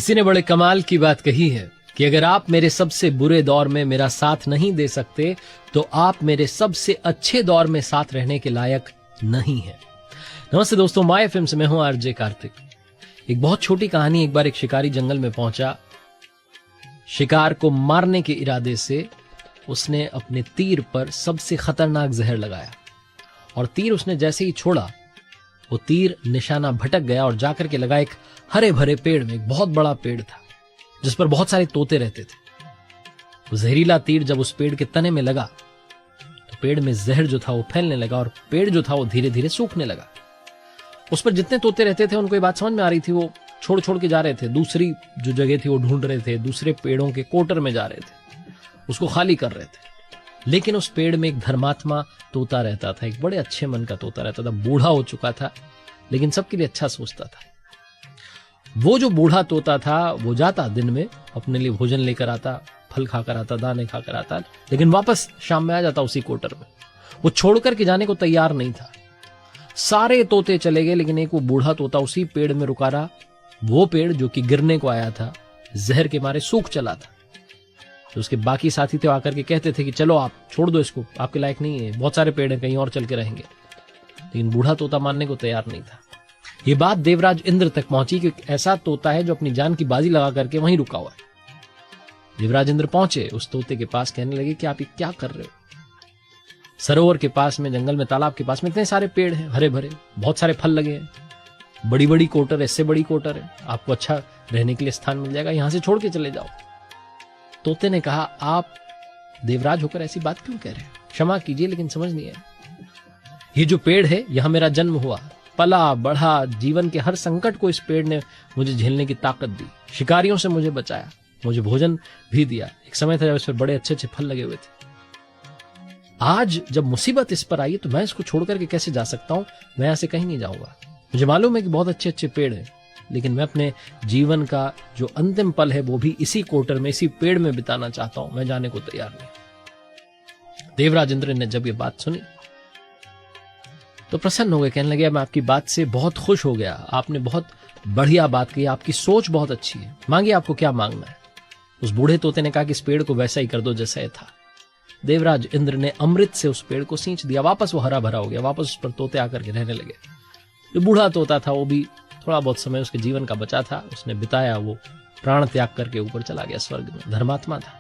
किसी ने बड़े कमाल की बात कही है कि अगर आप मेरे सबसे बुरे दौर में मेरा साथ नहीं दे सकते तो आप मेरे सबसे अच्छे दौर में साथ रहने के लायक नहीं है। नमस्ते दोस्तों, माय एफएम से मैं हूं आरजे कार्तिक। एक बहुत छोटी कहानी। एक बार एक शिकारी जंगल में पहुंचा। शिकार को मारने के इरादे से उसने अपने तीर पर सबसे खतरनाक जहर लगाया और तीर उसने जैसे ही छोड़ा वो तीर निशाना भटक गया और जाकर के लगा एक हरे भरे पेड़ में। एक बहुत बड़ा पेड़ था जिस पर बहुत सारे तोते रहते थे। वो जहरीला तीर जब उस पेड़ के तने में लगा तो पेड़ में जहर जो था वो फैलने लगा और पेड़ जो था वो धीरे धीरे सूखने लगा। उस पर जितने तोते रहते थे उनको ये बात समझ में आ रही थी। वो छोड़ छोड़ के जा रहे थे, दूसरी जो जगह थी वो ढूंढ रहे थे, दूसरे पेड़ों के कोटर में जा रहे थे, उसको खाली कर रहे थे। लेकिन उस पेड़ में एक धर्मात्मा तोता रहता था। एक बड़े अच्छे मन का तोता रहता था। बूढ़ा हो चुका था लेकिन सबके लिए अच्छा सोचता था। वो जो बूढ़ा तोता था वो जाता दिन में अपने लिए भोजन लेकर आता, फल खाकर आता, दाने खाकर आता, लेकिन वापस शाम में आ जाता उसी कोटर में। वो छोड़कर के जाने को तैयार नहीं था। सारे तोते चले गए लेकिन एक वो बूढ़ा तोता उसी पेड़ में रुका रहा। वो पेड़ जो कि गिरने को आया था, जहर के मारे सूख चला था। तो उसके बाकी साथी थे आकर के कहते थे कि चलो आप छोड़ दो इसको, आपके लायक नहीं है, बहुत सारे पेड़ हैं, कहीं और चल के रहेंगे। लेकिन बूढ़ा तोता मानने को तैयार नहीं था। ये बात देवराज इंद्र तक पहुंची कि ऐसा तोता है जो अपनी जान की बाजी लगा करके वहीं रुका हुआ है। देवराज इंद्र पहुंचे उस तोते के पास, कहने लगे कि आप ये क्या कर रहे हो? सरोवर के पास में, जंगल में, तालाब के पास में इतने सारे पेड़ हैं, हरे भरे, बहुत सारे फल लगे हैं, बड़ी बड़ी कोटर, इससे बड़ी कोटर है, आपको अच्छा रहने के लिए स्थान मिल जाएगा, यहां से छोड़ के चले जाओ। तोते ने कहा, आप देवराज होकर ऐसी बात क्यों कह रहे हैं? क्षमा कीजिए लेकिन समझ नहीं है। ये जो पेड़ है यहां मेरा जन्म हुआ, पला बढ़ा, जीवन के हर संकट को इस पेड़ ने मुझे झेलने की ताकत दी, शिकारियों से मुझे बचाया, मुझे भोजन भी दिया। एक समय था जब इस पर बड़े अच्छे अच्छे फल लगे हुए थे। आज जब मुसीबत इस पर आई तो मैं इसको छोड़ करके कैसे जा सकता हूं? मैं यहां से कहीं नहीं जाऊंगा। मुझे मालूम है कि बहुत अच्छे अच्छे पेड़ हैं, लेकिन मैं अपने जीवन का जो अंतिम पल है वो भी इसी कोटर में, इसी पेड़ में बिताना चाहता हूं। मैं जाने को तैयार नहीं। देवराज इंद्र ने जब ये बात सुनी तो प्रसन्न हो गए, कहने लगे मैं आपकी बात से बहुत खुश हो गया, आपने बहुत बढ़िया बात कही, आपकी सोच बहुत अच्छी है, मांगिए आपको क्या मांगना है। उस बूढ़े तोते ने कहा कि इस पेड़ को वैसा ही कर दो जैसा ये था। देवराज इंद्र ने अमृत से उस पेड़ को सींच दिया, वापस वो हरा भरा हो गया, वापस उस पर तोते आकर के रहने लगे। जो बूढ़ा तोता था वो भी थोड़ा बहुत समय उसके जीवन का बचा था, उसने बिताया, वो प्राण त्याग करके ऊपर चला गया स्वर्ग में, धर्मात्मा था।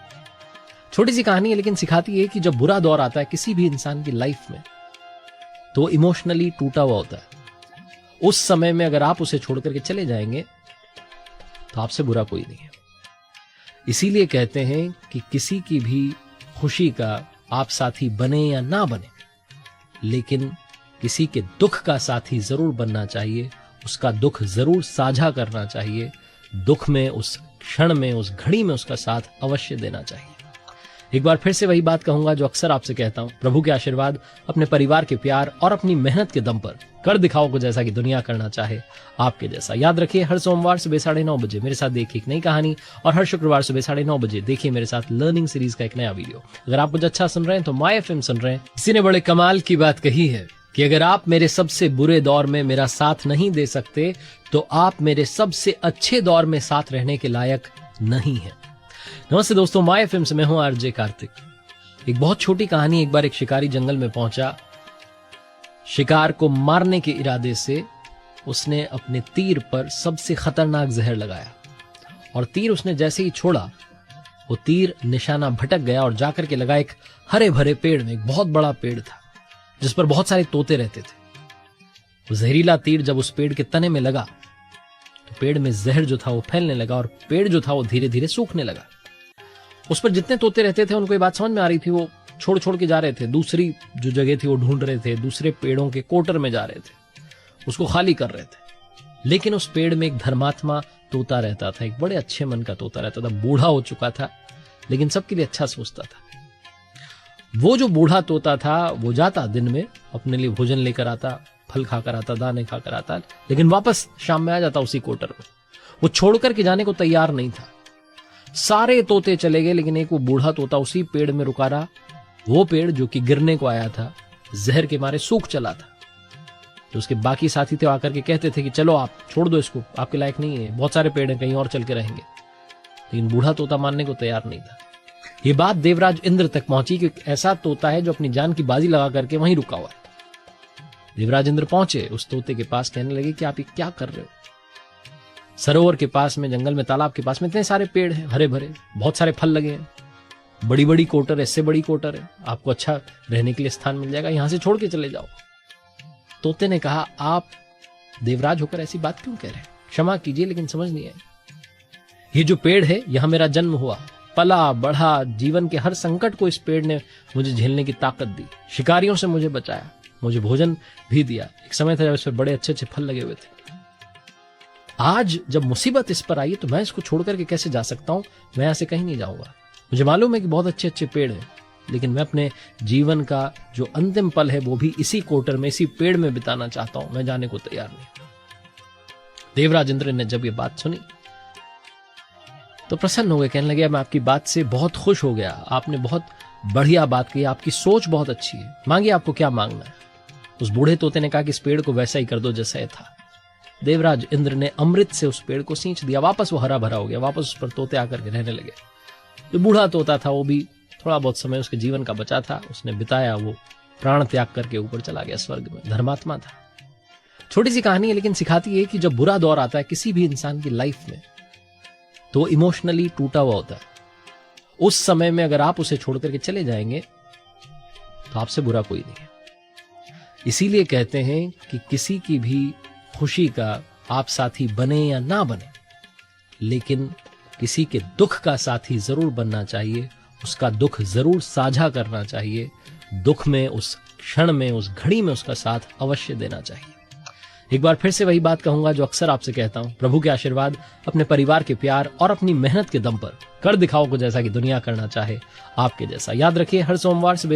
छोटी सी कहानी है लेकिन सिखाती है कि जब बुरा दौर आता है किसी भी इंसान की लाइफ में तो इमोशनली टूटा हुआ होता है। उस समय में अगर आप उसे छोड़ करके चले जाएंगे तो आपसे बुरा कोई नहीं है। इसीलिए कहते हैं कि किसी की भी खुशी का आप साथी बने या ना बने, लेकिन किसी के दुख का साथी जरूर बनना चाहिए, उसका दुख जरूर साझा करना चाहिए, दुख में, उस क्षण में, उस घड़ी में उसका साथ अवश्य देना चाहिए। एक बार फिर से वही बात कहूंगा जो अक्सर आपसे कहता हूं, प्रभु के आशीर्वाद, अपने परिवार के प्यार और अपनी मेहनत के दम पर कर दिखाओ को जैसा कि दुनिया करना चाहे आपके जैसा। याद रखिए, हर सोमवार सुबह 9:30 बजे मेरे साथ देखिए एक नई कहानी, और हर शुक्रवार सुबह 9:30 बजे देखिए मेरे साथ लर्निंग सीरीज का एक नया वीडियो। अगर आप मुझे अच्छा सुन रहे हैं तो माय एफएम सुन रहे हैं। किसी ने बड़े कमाल की बात कही है कि अगर आप मेरे सबसे बुरे दौर में मेरा साथ नहीं दे सकते तो आप मेरे सबसे अच्छे दौर में साथ रहने के लायक नहीं है। नमस्ते दोस्तों, माय एफएम से मैं हूं आरजे कार्तिक। एक बहुत छोटी कहानी। एक बार एक शिकारी जंगल में पहुंचा। शिकार को मारने के इरादे से उसने अपने तीर पर सबसे खतरनाक जहर लगाया और तीर उसने जैसे ही छोड़ा वो तीर निशाना भटक गया और जाकर के लगा एक हरे भरे पेड़ में। एक बहुत बड़ा पेड़ था जिस पर बहुत सारे तोते रहते थे। वो जहरीला तीर जब उस पेड़ के तने में लगा तो पेड़ में जहर जो था वो फैलने लगा और पेड़ जो था वो धीरे धीरे सूखने लगा। उस पर जितने तोते रहते थे उनको ये बात समझ में आ रही थी। वो छोड़ छोड़ के जा रहे थे, दूसरी जो जगह थी वो ढूंढ रहे थे, दूसरे पेड़ों के कोटर में जा रहे थे, उसको खाली कर रहे थे। लेकिन उस पेड़ में एक धर्मात्मा तोता रहता था। एक बड़े अच्छे मन का तोता रहता था। बूढ़ा हो चुका था लेकिन सबके लिए अच्छा सोचता था। वो जो बूढ़ा तोता था वो जाता दिन में अपने लिए भोजन लेकर आता, फल खाकर आता, दाने खाकर आता, लेकिन वापस शाम में आ जाता उसी कोटर में। वो छोड़ करके जाने को तैयार नहीं था। सारे तोते चले गए लेकिन एक वो बूढ़ा तोता उसी पेड़ में रुका रहा। वो पेड़ जो कि गिरने को आया था, जहर के मारे सूख चला था। तो उसके बाकी साथी थे, आकर के कहते थे कि चलो आप छोड़ दो इसको, आपके लायक नहीं है, बहुत सारे पेड़ हैं, कहीं और चल के रहेंगे। लेकिन बूढ़ा तोता मानने को तैयार नहीं था। ये बात देवराज इंद्र तक पहुंची कि ऐसा तोता है जो अपनी जान की बाजी लगा करके वहीं रुका हुआ है। देवराज इंद्र पहुंचे उस तोते के पास, कहने लगे कि आप ये क्या कर रहे हो? सरोवर के पास में, जंगल में, तालाब के पास में इतने सारे पेड़ हैं, हरे भरे, बहुत सारे फल लगे हैं, बड़ी बड़ी कोटर, इससे बड़ी कोटर है, आपको अच्छा रहने के लिए स्थान मिल जाएगा, यहां से छोड़ के चले जाओ। तोते ने कहा, आप देवराज होकर ऐसी बात क्यों कह रहे हैं? क्षमा कीजिए, लेकिन समझ नहीं आई। ये जो पेड़ है, यहां मेरा जन्म हुआ, पला बढ़ा, जीवन के हर संकट को इस पेड़ ने मुझे झेलने की ताकत दी, शिकारियों से मुझे बचाया, मुझे भोजन भी दिया। एक समय था जब इस पर बड़े अच्छे अच्छे फल लगे हुए थे। आज जब मुसीबत इस पर आई तो मैं इसको छोड़ करके कैसे जा सकता हूं? मैं यहां से कहीं नहीं जाऊंगा। मुझे मालूम है कि बहुत अच्छे अच्छे पेड़ हैं, लेकिन मैं अपने जीवन का जो अंतिम पल है वो भी इसी कोटर में, इसी पेड़ में बिताना चाहता हूं। मैं जाने को तैयार नहीं। देवराज इंद्र ने जब ये बात सुनी तो प्रसन्न हो गए, कहने लगे, मैं आपकी बात से बहुत खुश हो गया, आपने बहुत बढ़िया बात कही, आपकी सोच बहुत अच्छी है, मांगिए आपको क्या मांगना है। उस बूढ़े तोते ने कहा कि इस पेड़ को वैसा ही कर दो जैसा ये था। देवराज इंद्र ने अमृत से उस पेड़ को सींच दिया, वापस वो हरा भरा हो गया, वापस उस पर तोते आकर के रहने लगे। जो बूढ़ा तोता था वो भी थोड़ा बहुत समय उसके जीवन का बचा था, उसने बिताया, वो प्राण त्याग करके ऊपर चला गया स्वर्ग में, धर्मात्मा था। छोटी सी कहानी है, लेकिन सिखाती है कि जब बुरा दौर आता है किसी भी इंसान की लाइफ में तो वो इमोशनली टूटा हुआ होता है। उस समय में अगर आप उसे छोड़ करके चले जाएंगे तो आपसे बुरा कोई नहीं है। इसीलिए कहते हैं कि किसी की भी खुशी का आप साथी बने या ना बने, लेकिन किसी के दुख का साथी जरूर बनना चाहिए, उसका दुख जरूर साझा करना चाहिए, दुख में, उस क्षण में, उस घड़ी में उसका साथ अवश्य देना चाहिए। एक बार फिर से वही बात कहूंगा जो अक्सर आपसे कहता हूं, प्रभु के आशीर्वाद, अपने परिवार के प्यार और अपनी मेहनत के दम पर कर दिखाओ को जैसा कि दुनिया करना चाहे आपके जैसा। याद रखिए, हर सोमवार से